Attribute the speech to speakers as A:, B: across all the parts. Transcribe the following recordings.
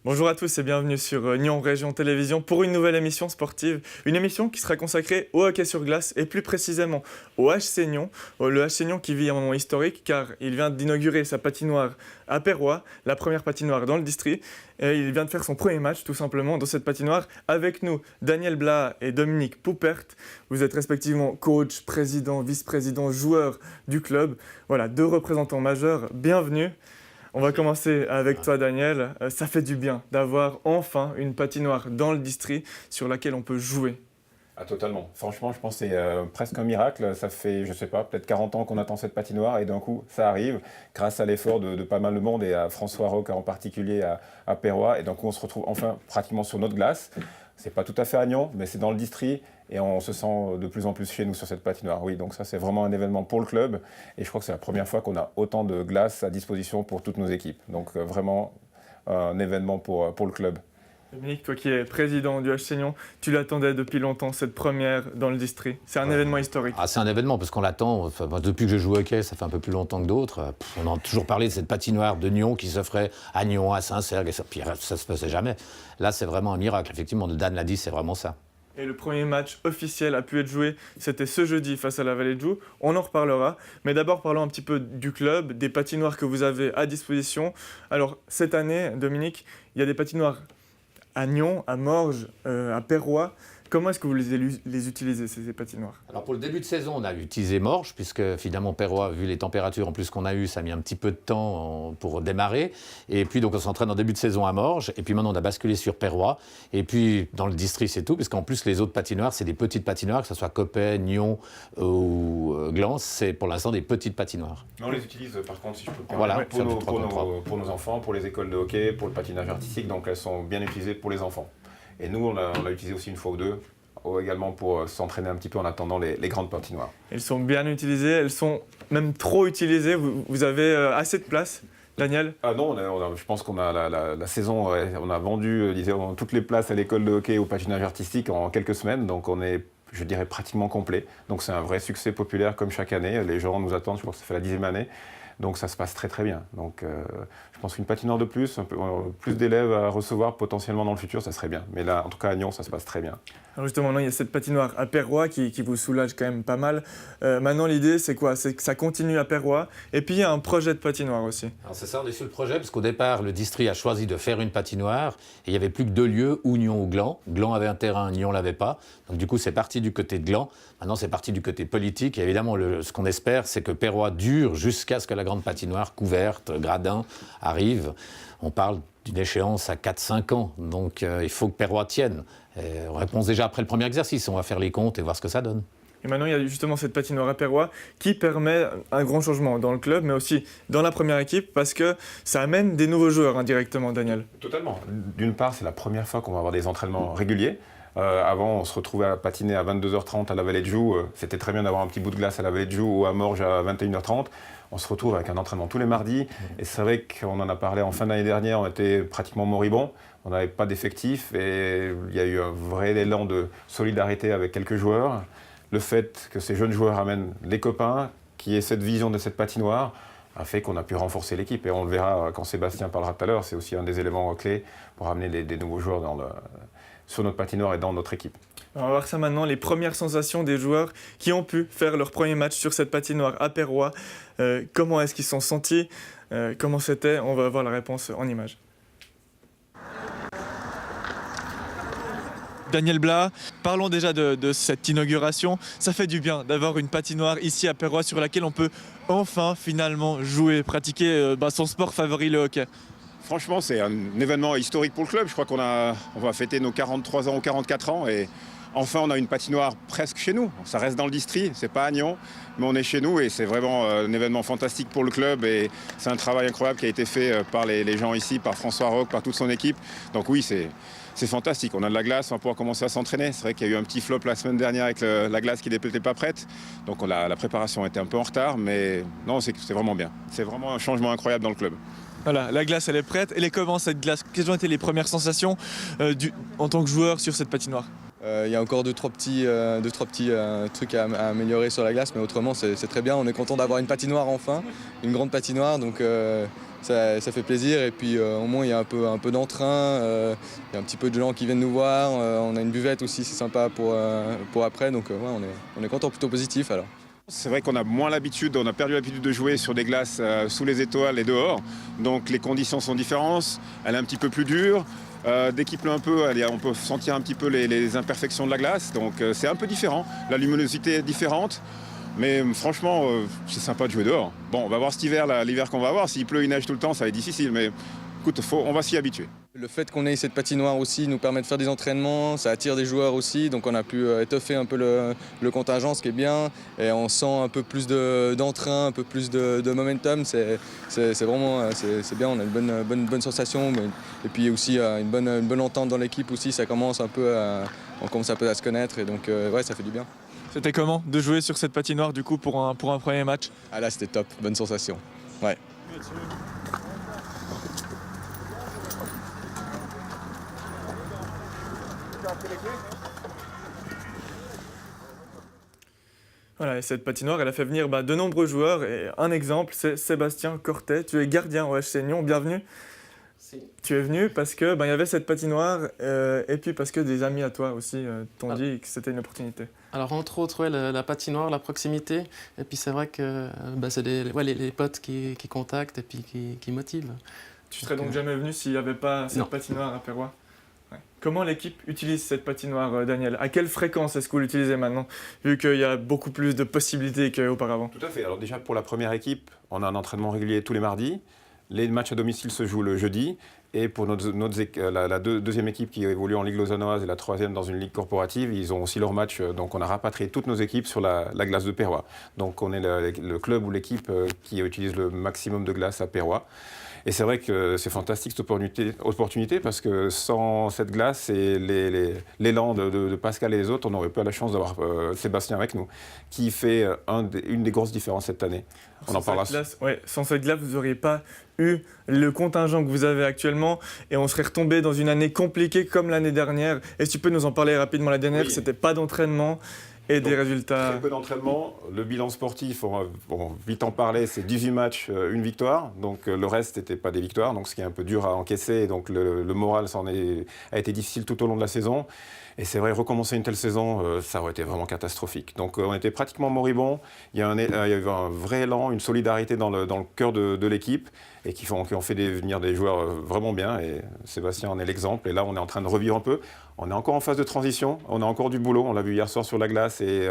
A: Bonjour à tous et bienvenue sur Nyon Région Télévision pour une nouvelle émission sportive. Une émission qui sera consacrée au hockey sur glace et plus précisément au HC Nyon. Le HC Nyon qui vit un moment historique car il vient d'inaugurer sa patinoire à Perrois, la première patinoire dans le district. Et il vient de faire son premier match tout simplement dans cette patinoire. Avec nous, Daniel Blas et Dominique Poupert. Vous êtes respectivement coach, président, vice-président, joueur du club. Voilà, deux représentants majeurs. Bienvenue. On va commencer avec toi, Daniel. Ça fait du bien d'avoir enfin une patinoire dans le district sur laquelle on peut jouer.
B: Ah, totalement. Franchement, je pense que c'est presque un miracle. Ça fait, je sais pas, peut-être 40 ans qu'on attend cette patinoire et d'un coup, ça arrive grâce à l'effort de pas mal de monde et à François Roch en particulier à Perrois. Et d'un coup, on se retrouve enfin pratiquement sur notre glace. C'est pas tout à fait à Nyon, mais c'est dans le district et on se sent de plus en plus chez nous sur cette patinoire. Oui, donc ça, c'est vraiment un événement pour le club et je crois que c'est la première fois qu'on a autant de glace à disposition pour toutes nos équipes. Donc vraiment un événement pour le club.
A: Dominique, toi qui es président du HC Nyon, tu l'attendais depuis longtemps, cette première dans le district. C'est un événement historique.
C: Ah, c'est un événement parce qu'on l'attend. Enfin, moi, depuis que je joue au hockey, ça fait un peu plus longtemps que d'autres. On a toujours parlé de cette patinoire de Nyon qui s'offrait à Nyon, à Saint-Cergue, et ça ne se passait jamais. Là, c'est vraiment un miracle. Effectivement, Dan l'a dit, c'est vraiment ça.
A: Et le premier match officiel a pu être joué, c'était ce jeudi face à la Vallée de Joux. On en reparlera. Mais d'abord, parlons un petit peu du club, des patinoires que vous avez à disposition. Alors, cette année, Dominique, il y a des patinoires à Nyon, à Morges, à Perrois. Comment est-ce que vous les utilisez, ces patinoires ?
C: Alors pour le début de saison, on a utilisé Morges, puisque finalement Perrois, vu les températures en plus qu'on a eues, ça a mis un petit peu de temps pour démarrer. Et puis donc on s'entraîne en début de saison à Morges, et puis maintenant on a basculé sur Perrois. Et puis dans le district c'est tout, puisqu'en plus les autres patinoires, c'est des petites patinoires, que ce soit Coppet, Nyon ou Glanz, c'est pour l'instant des petites patinoires.
B: Mais on les utilise par contre, si je peux me
C: Voilà,
B: permettre, pour nos enfants, pour les écoles de hockey, pour le patinage artistique, donc elles sont bien utilisées pour les enfants. Et nous, on l'a utilisé aussi une fois ou deux, également pour s'entraîner un petit peu en attendant les grandes patinoires.
A: Elles sont bien utilisées, elles sont même trop utilisées. Vous avez assez de place, Daniel ?
B: Ah non, je pense qu'on a la saison, on a vendu disons, toutes les places à l'école de hockey au patinage artistique en quelques semaines, donc on est, je dirais, pratiquement complet. Donc c'est un vrai succès populaire comme chaque année. Les gens nous attendent, je pense que ça fait la 10e année. Donc ça se passe très très bien. Donc je pense qu'une patinoire de plus, un peu plus d'élèves à recevoir potentiellement dans le futur, ça serait bien. Mais là, en tout cas à Nyon, ça se passe très bien.
A: Alors justement, il y a cette patinoire à Perrois qui vous soulage quand même pas mal. Maintenant, l'idée, c'est quoi ? C'est que ça continue à Perrois. Et puis, il y a un projet de patinoire aussi.
C: Alors c'est ça, on est sur le projet, parce qu'au départ, le district a choisi de faire une patinoire, et il n'y avait plus que 2 lieux, ou Nyon ou Gland. Gland avait un terrain, Nyon l'avait pas. Donc du coup, c'est parti du côté de Gland. Maintenant, c'est parti du côté politique. Et évidemment, ce qu'on espère, c'est que Perrois dure jusqu'à ce que la grande patinoire couverte, gradin, arrive. On parle d'une échéance à 4-5 ans. Donc il faut que Perrois tienne. On répond déjà après le premier exercice. On va faire les comptes et voir ce que ça donne.
A: Et maintenant, il y a justement cette patinoire à Perrois qui permet un grand changement dans le club, mais aussi dans la première équipe, parce que ça amène des nouveaux joueurs indirectement, Daniel.
B: Totalement. D'une part, c'est la première fois qu'on va avoir des entraînements réguliers. Avant, on se retrouvait à patiner à 22h30 à la Vallée de Joux. C'était très bien d'avoir un petit bout de glace à la Vallée de Joux ou à Morges à 21h30. On se retrouve avec un entraînement tous les mardis. Et c'est vrai qu'on en a parlé en fin d'année dernière, on était pratiquement moribond. On n'avait pas d'effectif et il y a eu un vrai élan de solidarité avec quelques joueurs. Le fait que ces jeunes joueurs amènent les copains, qui aient cette vision de cette patinoire, a fait qu'on a pu renforcer l'équipe. Et on le verra quand Sébastien parlera tout à l'heure. C'est aussi un des éléments clés pour amener des nouveaux joueurs sur notre patinoire et dans notre équipe.
A: On va voir ça maintenant, les premières sensations des joueurs qui ont pu faire leur premier match sur cette patinoire à Perrois. Comment est-ce qu'ils se sont sentis ? Comment c'était ? On va voir la réponse en images. Daniel Blas, parlons déjà de cette inauguration. Ça fait du bien d'avoir une patinoire ici à Perrois sur laquelle on peut enfin finalement jouer, pratiquer son sport favori, le hockey.
D: Franchement, c'est un événement historique pour le club. Je crois on va fêter nos 43 ans ou 44 ans et enfin on a une patinoire presque chez nous. Ça reste dans le district, c'est pas à Nyon, mais on est chez nous et c'est vraiment un événement fantastique pour le club et c'est un travail incroyable qui a été fait par les gens ici, par François Roch, par toute son équipe. Donc oui, c'est fantastique. On a de la glace, on va pouvoir commencer à s'entraîner. C'est vrai qu'il y a eu un petit flop la semaine dernière avec la glace qui n'était pas prête. Donc la préparation était un peu en retard, mais non, c'est vraiment bien. C'est vraiment un changement incroyable dans le club.
A: Voilà, la glace elle est prête. Elle est comment cette glace ? Quelles ont été les premières sensations en tant que joueur sur cette patinoire ?
E: Il y a encore deux, trois petits trucs à améliorer sur la glace, mais autrement c'est très bien. On est content d'avoir une patinoire enfin, une grande patinoire, donc ça fait plaisir. Et puis au moins il y a un peu d'entrain, il y a un petit peu de gens qui viennent nous voir. On a une buvette aussi, c'est sympa pour après, donc ouais, on est content, plutôt positif alors.
D: C'est vrai qu'on a moins l'habitude, on a perdu l'habitude de jouer sur des glaces sous les étoiles et dehors. Donc les conditions sont différentes, elle est un petit peu plus dure. Dès qu'il pleut un peu, on peut sentir un petit peu les imperfections de la glace. Donc c'est un peu différent. La luminosité est différente. Mais franchement, c'est sympa de jouer dehors. Bon, on va voir cet hiver, l'hiver qu'on va avoir. S'il pleut, il neige tout le temps, ça va être difficile. Mais écoute, on va s'y habituer.
E: Le fait qu'on ait cette patinoire aussi nous permet de faire des entraînements, ça attire des joueurs aussi, donc on a pu étoffer un peu le contingent, ce qui est bien, et on sent un peu plus d'entrain, un peu plus de momentum, c'est vraiment c'est bien, on a une bonne sensation, et puis aussi une bonne entente dans l'équipe aussi, on commence un peu à se connaître, et donc ouais, ça fait du bien.
A: C'était comment de jouer sur cette patinoire du coup pour un premier match?
E: Ah là c'était top, bonne sensation. Ouais.
A: Voilà, et cette patinoire, elle a fait venir de nombreux joueurs. Et un exemple, c'est Sébastien Cortet. Tu es gardien au HC Nyon, bienvenue. Tu es venu parce que il y avait cette patinoire et puis parce que des amis à toi aussi t'ont dit que c'était une opportunité.
F: Alors entre autres, ouais, la patinoire, la proximité, et puis c'est vrai que c'est les potes qui contactent et puis qui motivent.
A: Tu serais donc jamais venu s'il n'y avait pas cette patinoire à Perrois? Ouais. Comment l'équipe utilise cette patinoire, Daniel? À quelle fréquence est-ce que vous l'utilisez maintenant, vu qu'il y a beaucoup plus de possibilités qu'auparavant?
B: Tout à fait. Alors déjà pour la première équipe, on a un entraînement régulier tous les mardis. Les matchs à domicile se jouent le jeudi. Et pour la deuxième équipe qui évolue en Ligue lausannoise et la troisième dans une ligue corporative, ils ont aussi leur match. Donc on a rapatrié toutes nos équipes sur la glace de Perrois. Donc on est le club ou l'équipe qui utilise le maximum de glace à Perrois. Et c'est vrai que c'est fantastique cette opportunité parce que sans cette glace et l'élan de Pascal et les autres, on n'aurait pas la chance d'avoir Sébastien avec nous, qui fait une des grosses différences cette année. On en parlera.
A: Sans cette glace, vous n'auriez pas eu le contingent que vous avez actuellement et on serait retombé dans une année compliquée comme l'année dernière. Est-ce que tu peux nous en parler rapidement? La dernière, c'était pas d'entraînement. Et donc, des résultats.
B: Très peu d'entraînement. Le bilan sportif, on va vite en parler, c'est 18 matchs, une victoire. Donc le reste n'était pas des victoires, donc ce qui est un peu dur à encaisser. Donc le moral a été difficile tout au long de la saison. Et c'est vrai, recommencer une telle saison, ça aurait été vraiment catastrophique. Donc on était pratiquement moribond. Il y a eu un vrai élan, une solidarité dans le cœur de l'équipe et qui ont fait venir des joueurs vraiment bien. Et Sébastien en est l'exemple. Et là, on est en train de revivre un peu. On est encore en phase de transition. On a encore du boulot. On l'a vu hier soir sur la glace. Et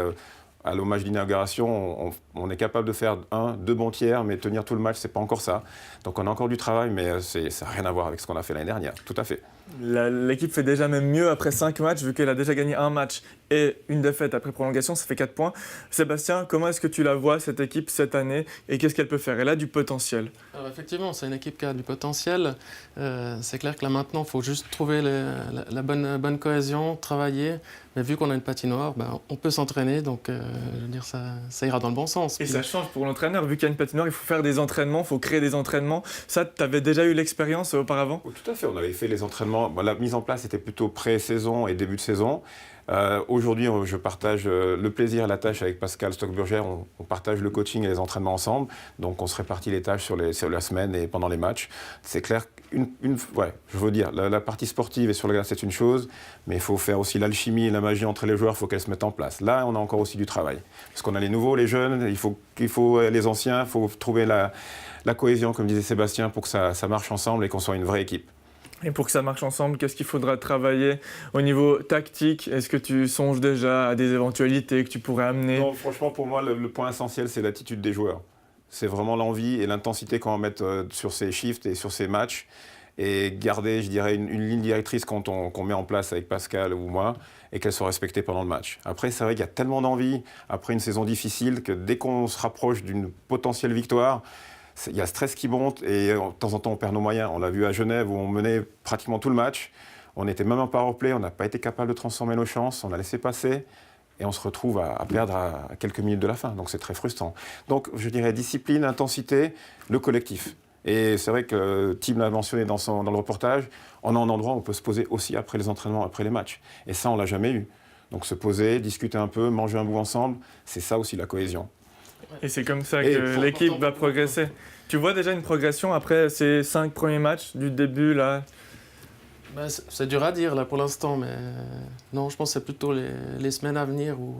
B: à l'hommage d'inauguration, on est capable de faire 2 bons tiers, mais tenir tout le match, c'est pas encore ça. Donc on a encore du travail, mais ça n'a rien à voir avec ce qu'on a fait l'année dernière. Tout à fait.
A: L'équipe fait déjà même mieux après 5 matchs, vu qu'elle a déjà gagné un match et une défaite après prolongation, ça fait 4 points. Sébastien, comment est-ce que tu la vois, cette équipe, cette année, et qu'est-ce qu'elle peut faire? Elle a du potentiel.
F: Alors effectivement, c'est une équipe qui a du potentiel. C'est clair que là maintenant, il faut juste trouver la bonne cohésion, travailler. Mais vu qu'on a une patinoire, on peut s'entraîner, donc je veux dire, ça ira dans le bon sens.
A: Et ça change pour l'entraîneur, vu qu'il y a une patinoire, il faut faire des entraînements, il faut créer des entraînements. Ça, tu avais déjà eu l'expérience auparavant?
B: Tout à fait, on avait fait les entraînements. La mise en place était plutôt pré-saison et début de saison. Aujourd'hui, je partage le plaisir et la tâche avec Pascal Stockburger. On partage le coaching et les entraînements ensemble. Donc, on se répartit les tâches sur la semaine et pendant les matchs. C'est clair, je veux dire, la partie sportive et sur la glace, c'est une chose, mais il faut faire aussi l'alchimie et la magie entre les joueurs. Il faut qu'elles se mettent en place. Là, on a encore aussi du travail. Parce qu'on a les nouveaux, les jeunes, il faut les anciens, il faut trouver la cohésion, comme disait Sébastien, pour que ça marche ensemble et qu'on soit une vraie équipe.
A: Et pour que ça marche ensemble, qu'est-ce qu'il faudra travailler au niveau tactique? Est-ce que tu songes déjà à des éventualités que tu pourrais amener?
B: Non, franchement, pour moi, le point essentiel, c'est l'attitude des joueurs. C'est vraiment l'envie et l'intensité qu'on va mettre sur ces shifts et sur ces matchs. Et garder, je dirais, une ligne directrice qu'on met en place avec Pascal ou moi et qu'elle soit respectée pendant le match. Après, c'est vrai qu'il y a tellement d'envie après une saison difficile que dès qu'on se rapproche d'une potentielle victoire, il y a le stress qui monte et de temps en temps on perd nos moyens. On l'a vu à Genève où on menait pratiquement tout le match. On n'était même pas en play, on n'a pas été capable de transformer nos chances, on a laissé passer et on se retrouve à perdre à quelques minutes de la fin. Donc c'est très frustrant. Donc je dirais discipline, intensité, le collectif. Et c'est vrai que Tim l'a mentionné dans le reportage, on a un endroit où on peut se poser aussi après les entraînements, après les matchs. Et ça, on ne l'a jamais eu. Donc se poser, discuter un peu, manger un bout ensemble, c'est ça aussi la cohésion.
A: Et c'est comme ça que l'équipe va progresser. Tu vois déjà une progression après ces 5 premiers matchs du début là?
F: Ben, c'est dur à dire là pour l'instant, mais non, je pense que c'est plutôt les semaines à venir où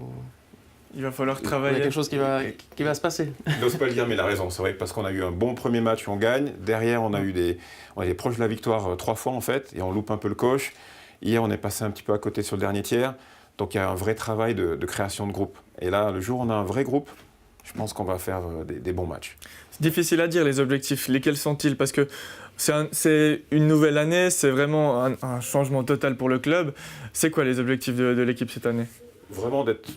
A: Il va falloir
F: il y a
A: travailler.
F: quelque chose qui va se passer.
B: Il n'ose pas le dire, mais il a raison. C'est vrai que parce qu'on a eu un bon premier match, on gagne. Derrière, on est proche de la victoire 3 fois en fait, et on loupe un peu le coche. Hier, on est passé un petit peu à côté sur le dernier tiers. Donc il y a un vrai travail de création de groupe. Et là, le jour où on a un vrai groupe, je pense qu'on va faire des bons matchs.
A: C'est difficile à dire les objectifs. Lesquels sont-ils? Parce que c'est une nouvelle année, c'est vraiment un changement total pour le club. C'est quoi les objectifs de l'équipe cette année?
B: Vraiment d'être,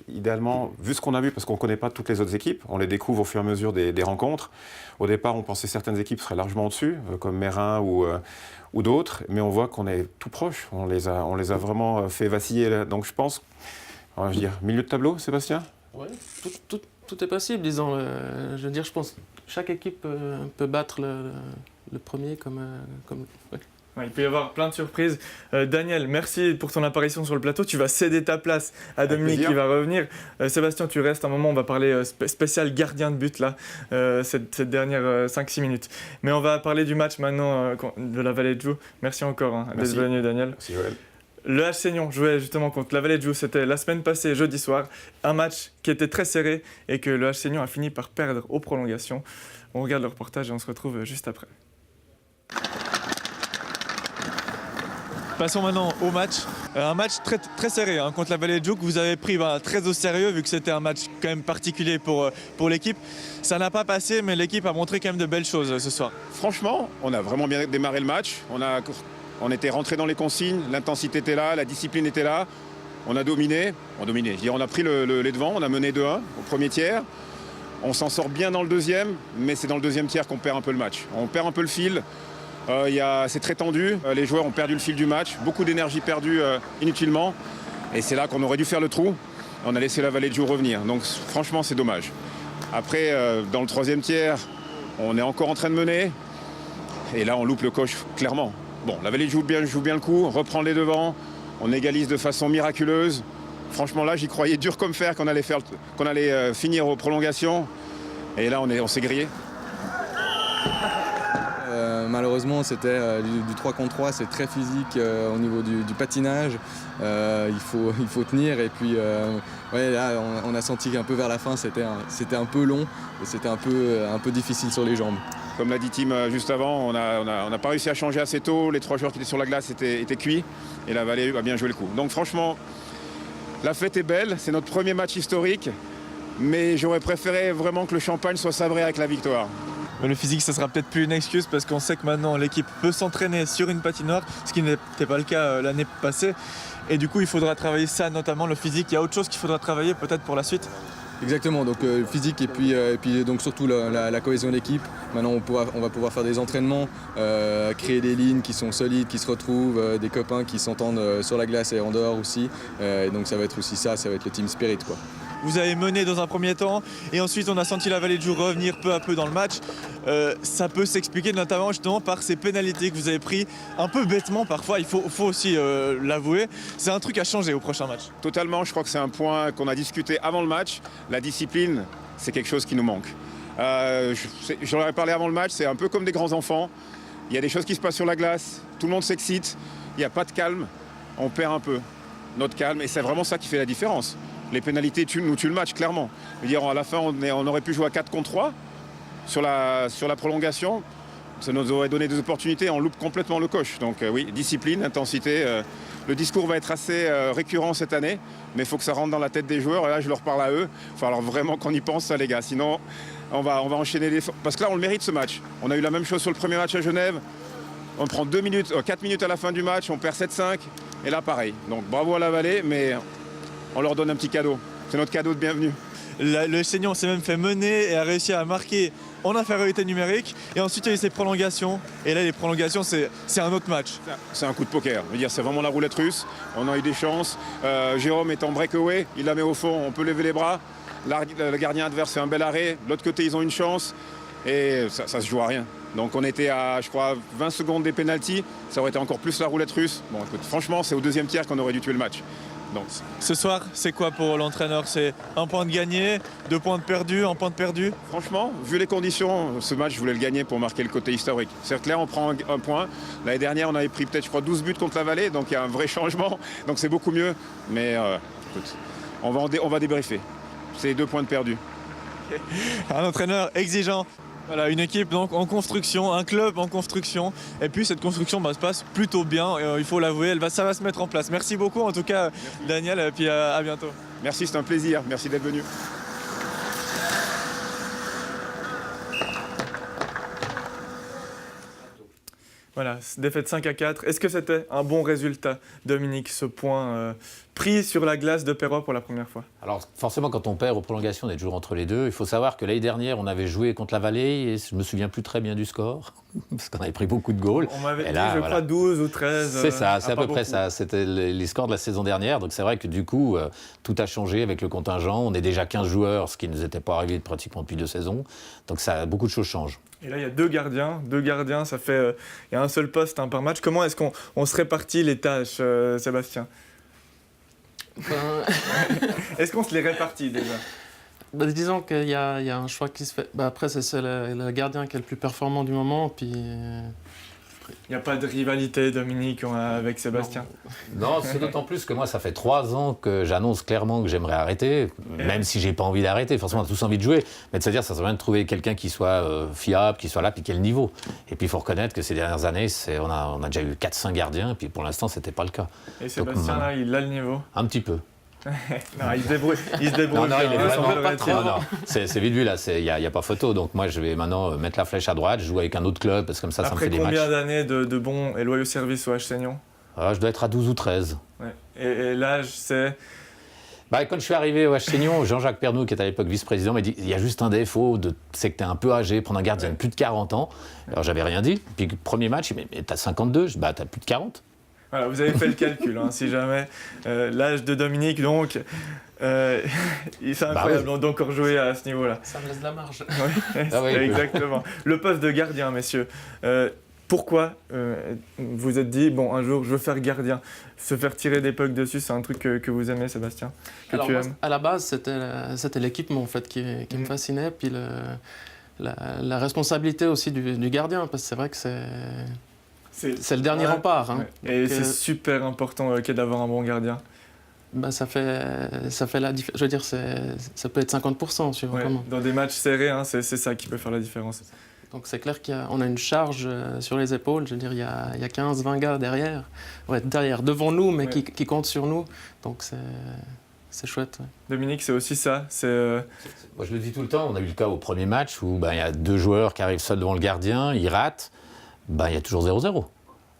B: idéalement, vu ce qu'on a vu, parce qu'on ne connaît pas toutes les autres équipes, on les découvre au fur et à mesure des rencontres. Au départ, on pensait que certaines équipes seraient largement au-dessus, comme Mérin ou d'autres, mais on voit qu'on est tout proche. On les a vraiment fait vaciller. Là. Donc je pense, on va dire, milieu de tableau, Sébastien?
F: Ouais, tout est possible, disons. Je veux dire, je pense que chaque équipe peut battre le premier comme ouais.
A: Ouais, il peut y avoir plein de surprises. Daniel, merci pour ton apparition sur le plateau. Tu vas céder ta place à Dominique
B: plaisir.
A: qui va revenir. Sébastien, tu restes un moment. On va parler spécial gardien de but là, cette dernière 5-6 minutes. Mais on va parler du match maintenant de la Vallée de Joux. Merci encore d'être venu, Daniel.
B: Merci Joël.
A: Le H Seignon jouait justement contre la Vallée de Joux. C'était la semaine passée, jeudi soir. Un match qui était très serré et que le H Seignon a fini par perdre aux prolongations. On regarde le reportage et on se retrouve juste après.
G: Passons maintenant au match. Un match très, très serré contre la Vallée de Joux que vous avez pris très au sérieux vu que c'était un match quand même particulier pour l'équipe. Ça n'a pas passé mais l'équipe a montré quand même de belles choses ce soir.
D: Franchement, on a vraiment bien démarré le match. On était rentré dans les consignes, l'intensité était là, la discipline était là. On a dominé. On a pris les devants, on a mené 2-1 au premier tiers. On s'en sort bien dans le deuxième, mais c'est dans le deuxième tiers qu'on perd un peu le match. On perd un peu le fil. C'est très tendu, les joueurs ont perdu le fil du match, beaucoup d'énergie perdue inutilement. Et c'est là qu'on aurait dû faire le trou. On a laissé la Vallée de Joux revenir. Donc franchement, c'est dommage. Après, dans le troisième tiers, on est encore en train de mener. Et là, on loupe le coche clairement. Bon, la Vallée de Joux joue bien le coup, reprend les devants. On égalise de façon miraculeuse. Franchement, là, j'y croyais dur comme fer qu'on allait finir aux prolongations. Et là, on s'est grillé.
E: Malheureusement, c'était du 3 contre 3, c'est très physique au niveau du patinage. Il faut tenir et puis là, on a senti qu'un peu vers la fin, c'était un peu long et c'était un peu difficile sur les jambes.
D: Comme l'a dit Tim juste avant, on n'a pas réussi à changer assez tôt. Les 3 joueurs qui étaient sur la glace étaient cuits et la Vallée a bien joué le coup. Donc franchement, la fête est belle, c'est notre premier match historique, mais j'aurais préféré vraiment que le champagne soit sabré avec la victoire.
G: Mais le physique, ça sera peut-être plus une excuse parce qu'on sait que maintenant l'équipe peut s'entraîner sur une patinoire, ce qui n'était pas le cas l'année passée. Et du coup, il faudra travailler ça, notamment le physique. Il y a autre chose qu'il faudra travailler peut-être pour la suite.
E: Exactement, donc physique et puis donc surtout la cohésion d'équipe. Maintenant on va pouvoir faire des entraînements, créer des lignes qui sont solides, qui se retrouvent, des copains qui s'entendent sur la glace et en dehors aussi. Et donc ça va être aussi ça va être le team spirit quoi.
G: Vous avez mené dans un premier temps et ensuite on a senti la Vallée de Joux revenir peu à peu dans le match. Ça peut s'expliquer notamment justement par ces pénalités que vous avez pris un peu bêtement parfois, il faut aussi l'avouer. C'est un truc à changer au prochain match.
D: Totalement, je crois que c'est un point qu'on a discuté avant le match. La discipline, c'est quelque chose qui nous manque. J'en avais parlé avant le match, c'est un peu comme des grands enfants. Il y a des choses qui se passent sur la glace, tout le monde s'excite, il n'y a pas de calme, on perd un peu notre calme et c'est vraiment ça qui fait la différence. Les pénalités nous tuent le match, clairement. Je veux dire, à la fin, on aurait pu jouer à 4 contre 3 sur la prolongation. Ça nous aurait donné des opportunités, on loupe complètement le coche. Donc oui, discipline, intensité. Le discours va être assez récurrent cette année, mais il faut que ça rentre dans la tête des joueurs. Et là, je leur parle à eux. Il va falloir vraiment qu'on y pense, ça, les gars. Sinon, on va enchaîner les... Parce que là, on le mérite, ce match. On a eu la même chose sur le premier match à Genève. On prend 4 minutes à la fin du match, on perd 7-5. Et là, pareil. Donc bravo à la Vallée, mais on leur donne un petit cadeau. C'est notre cadeau de bienvenue.
G: Le Seignon s'est même fait mener et a réussi à marquer en infériorité numérique. Et ensuite, il y a eu ses prolongations. Et là, les prolongations, c'est un autre match.
D: C'est un coup de poker. Je veux dire, c'est vraiment la roulette russe. On a eu des chances. Jérôme est en breakaway. Il la met au fond. On peut lever les bras. Le gardien adverse fait un bel arrêt. De l'autre côté, ils ont une chance. Et ça se joue à rien. Donc on était à, je crois, 20 secondes des pénaltys. Ça aurait été encore plus la roulette russe. Bon, écoute, franchement, c'est au deuxième tiers qu'on aurait dû tuer le match. Donc,
G: Ce soir, c'est quoi pour l'entraîneur? C'est un point de gagné, 2 points de perdu, un point de perdu?
D: franchement, vu les conditions, ce match, je voulais le gagner pour marquer le côté historique. C'est clair, on prend un point. L'année dernière, on avait pris peut-être, je crois, 12 buts contre la Vallée, donc il y a un vrai changement. Donc c'est beaucoup mieux. Mais écoute, on va débriefer. C'est 2 points de perdus.
G: Un entraîneur exigeant. Voilà, une équipe donc en construction, un club en construction. Et puis cette construction se passe plutôt bien, il faut l'avouer, ça va se mettre en place. Merci beaucoup en tout cas, Daniel, et puis à bientôt.
D: Merci, c'est un plaisir. Merci d'être venu.
A: Voilà, défaite 5-4. Est-ce que c'était un bon résultat, Dominique, ce point pris sur la glace de Perrois pour la première fois?
C: Alors forcément, quand on perd aux prolongations, on est toujours entre les deux. Il faut savoir que l'année dernière, on avait joué contre la Vallée et je me souviens plus très bien du score, parce qu'on avait pris beaucoup de goals.
A: On m'avait
C: Et
A: dit,
C: là,
A: je
C: voilà.
A: crois, 12 ou 13.
C: C'est ça, c'est à peu près
A: beaucoup.
C: ça. C'était les scores de la saison dernière. Donc c'est vrai que du coup, tout a changé avec le contingent. On est déjà 15 joueurs, ce qui ne nous était pas arrivé pratiquement depuis 2 saisons. Donc beaucoup de choses changent.
A: Et là, il y a 2 gardiens, ça fait... il y a un seul poste par match. Comment est-ce qu'on se répartit les tâches, Sébastien?
F: Ben,
A: Est-ce qu'on se les répartit déjà?
F: disons qu'il y a un choix qui se fait. Après, c'est le gardien qui est le plus performant du moment. Puis,
A: Il n'y a pas de rivalité, Dominique, avec Sébastien?
C: Non, c'est d'autant plus que moi, ça fait 3 ans que j'annonce clairement que j'aimerais arrêter, même si j'ai pas envie d'arrêter. Forcément, on a tous envie de jouer, mais de se dire, ça serait bien de trouver quelqu'un qui soit fiable, qui soit là, puis qui ait le niveau. Et puis, il faut reconnaître que ces dernières années, on a déjà eu 4-5 gardiens, et puis pour l'instant, c'était pas le cas.
A: Et Sébastien, là, il a le niveau?
C: Un petit peu.
A: Non, il se débrouille.
C: Non, il est
A: bien,
C: vraiment
A: ça devrait être-
C: Non, c'est vite vu là, il n'y a pas photo. Donc moi je vais maintenant mettre la flèche à droite, je joue avec un autre club parce que comme ça me
A: Après
C: fait des
A: combien
C: matchs.
A: d'années de bons et loyaux services au H-Seignon?
C: Je dois être à 12 ou 13.
A: Ouais. Et l'âge, c'est...
C: Quand je suis arrivé au H-Seignon, Jean-Jacques Pernou, qui était à l'époque vice-président, m'a dit il y a juste un défaut, c'est que tu es un peu âgé, prendre un gardien de plus de 40 ans. Alors j'avais rien dit. Puis le premier match, il m'a dit mais t'as 52, je dis t'as plus de 40.
A: Voilà, vous avez fait le calcul, hein, si jamais. L'âge de Dominique, donc... c'est incroyable d'encore jouer à ce niveau-là.
F: ça me laisse de la marge.
A: Ouais,
C: Ah oui.
A: exactement. Le poste de gardien, messieurs. Pourquoi vous vous êtes dit, bon, un jour, je veux faire gardien? Se faire tirer des pucks dessus, c'est un truc que vous aimez, Sébastien? Que
F: Alors,
A: tu
F: moi,
A: aimes?
F: à la base, c'était l'équipement en fait, qui me fascinait, puis la responsabilité aussi du gardien, parce que c'est vrai que c'est le dernier
A: Ouais.
F: rempart. Hein.
A: Ouais. Et
F: Donc,
A: c'est super important d'avoir un bon gardien.
F: ça fait la différence. Je veux dire, ça peut être 50% suivant
A: Ouais,
F: comment.
A: dans des matchs serrés, hein, c'est ça qui peut faire la différence.
F: Donc c'est clair qu'on a une charge sur les épaules. Je veux dire, il y a 15-20 gars derrière. Ouais, derrière, devant nous, mais
A: Ouais.
F: qui comptent sur nous. Donc c'est chouette. Ouais.
A: Dominique, c'est aussi ça.
C: Moi je le dis tout le temps, on a eu le cas au premier match où il y a 2 joueurs qui arrivent seuls devant le gardien, ils ratent, il y a toujours 0-0.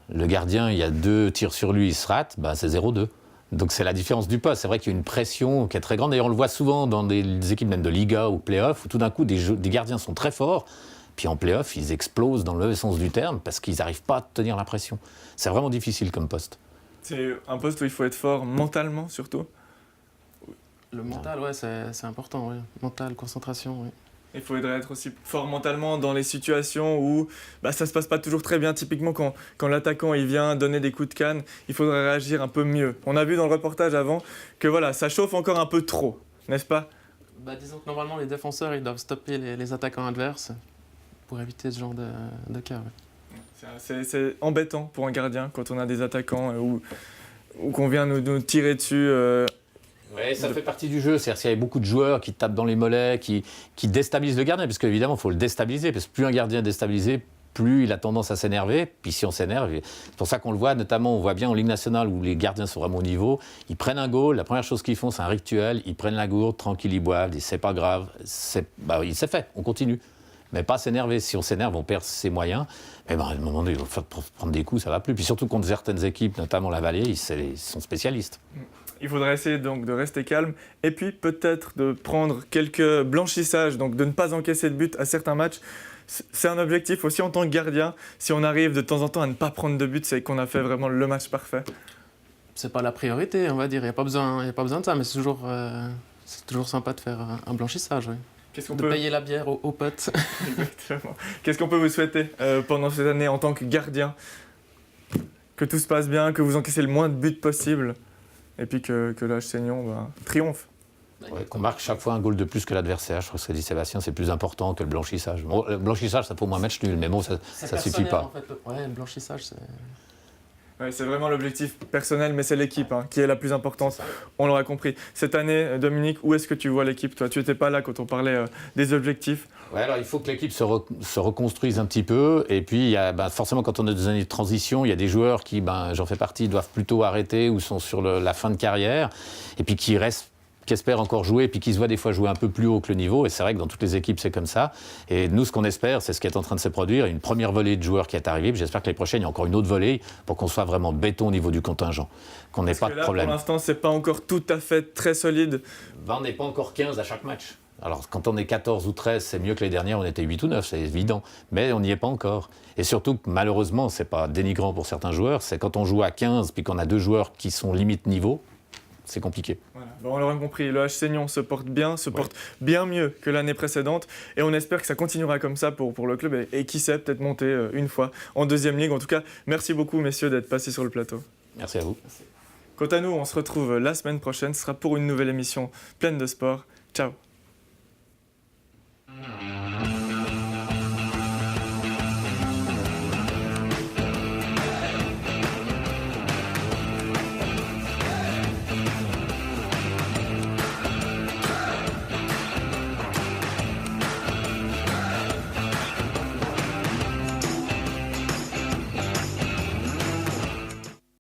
C: Le gardien, il y a 2 tirs sur lui, il se rate, c'est 0-2. Donc c'est la différence du poste. C'est vrai qu'il y a une pression qui est très grande. D'ailleurs, on le voit souvent dans des équipes même de Liga ou Play-off, où tout d'un coup, des gardiens sont très forts. Puis en play-off, ils explosent dans le mauvais sens du terme parce qu'ils n'arrivent pas à tenir la pression. C'est vraiment difficile comme poste.
A: C'est un poste où il faut être fort mentalement, surtout.
F: Le mental, ouais, c'est important. Ouais. Mental, concentration. Ouais.
A: Il faudrait être aussi fort mentalement dans les situations où ça se passe pas toujours très bien. Typiquement, quand l'attaquant il vient donner des coups de canne, il faudrait réagir un peu mieux. On a vu dans le reportage avant que ça chauffe encore un peu trop, n'est-ce pas?
F: Disons que normalement, les défenseurs, ils doivent stopper les attaquants adverses pour éviter ce genre de cas. Ouais.
A: C'est embêtant pour un gardien quand on a des attaquants ou qu'on vient nous tirer dessus.
C: Oui, ça fait partie du jeu. C'est-à-dire qu'il y a beaucoup de joueurs qui tapent dans les mollets, qui déstabilisent le gardien, parce qu'évidemment, il faut le déstabiliser, parce que plus un gardien est déstabilisé, plus il a tendance à s'énerver. Puis si on s'énerve, c'est pour ça qu'on le voit, notamment, on voit bien en Ligue nationale où les gardiens sont vraiment au niveau. Ils prennent un goal, la première chose qu'ils font, c'est un rituel. Ils prennent la gourde, tranquille, ils boivent, ils disent c'est pas grave, c'est fait, on continue. Mais pas s'énerver. Si on s'énerve, on perd ses moyens. Mais à un moment donné, il faut prendre des coups, ça va plus. Puis surtout contre certaines équipes, notamment la Vallée, ils sont spécialistes.
A: Il faudrait essayer donc de rester calme et puis peut-être de prendre quelques blanchissages, donc de ne pas encaisser de but à certains matchs. C'est un objectif aussi en tant que gardien. Si on arrive de temps en temps à ne pas prendre de but, c'est qu'on a fait vraiment le match parfait.
F: C'est pas la priorité, on va dire. Il n'y a pas besoin de ça, mais c'est toujours sympa de faire un blanchissage. Ouais.
A: Qu'est-ce qu'on
F: De payer la bière aux potes.
A: Exactement. Qu'est-ce qu'on peut vous souhaiter pendant cette année en tant que gardien? Que tout se passe bien, que vous encaissez le moins de buts possible. et puis que le HC Nyon triomphe.
C: Ouais, qu'on marque chaque fois un goal de plus que l'adversaire. Je crois que ce que dit Sébastien, c'est plus important que le blanchissage. Bon, le blanchissage, ça fait au moins match nul, mais bon, ça suffit pas.
F: En fait. Ouais, le blanchissage, c'est...
A: Ouais, c'est vraiment l'objectif personnel, mais c'est l'équipe qui est la plus importante, on l'aura compris. Cette année, Dominique, où est-ce que tu vois l'équipe, toi? Tu n'étais pas là quand on parlait des objectifs.
C: Ouais, alors il faut que l'équipe se reconstruise un petit peu. Et puis, il y a, forcément, quand on a des années de transition, il y a des joueurs qui, j'en fais partie, doivent plutôt arrêter ou sont sur la fin de carrière. Et puis qui restent, qui espèrent encore jouer, et puis qui se voient des fois jouer un peu plus haut que le niveau. Et c'est vrai que dans toutes les équipes, c'est comme ça. Et nous, ce qu'on espère, c'est ce qui est en train de se produire. Une première volée de joueurs qui est arrivée. Puis j'espère que les prochaines, il y a encore une autre volée pour qu'on soit vraiment béton au niveau du contingent. Qu'on n'ait pas de problème.
A: Pour l'instant, c'est pas encore tout à fait très solide.
C: On n'est pas encore 15 à chaque match. Alors, quand on est 14 ou 13, c'est mieux que les dernières, on était 8 ou 9, c'est évident. Mais on n'y est pas encore. Et surtout, malheureusement, c'est pas dénigrant pour certains joueurs, c'est quand on joue à 15 puis qu'on a 2 joueurs qui sont limite niveau, c'est compliqué.
A: Voilà. On l'aura compris, le HC Nyon se porte bien mieux que l'année précédente. Et on espère que ça continuera comme ça pour le club et qui sait, peut-être monter une fois en deuxième ligue. En tout cas, merci beaucoup, messieurs, d'être passés sur le plateau.
C: Merci à vous.
A: Quant à nous, on se retrouve la semaine prochaine. Ce sera pour une nouvelle émission pleine de sport. Ciao.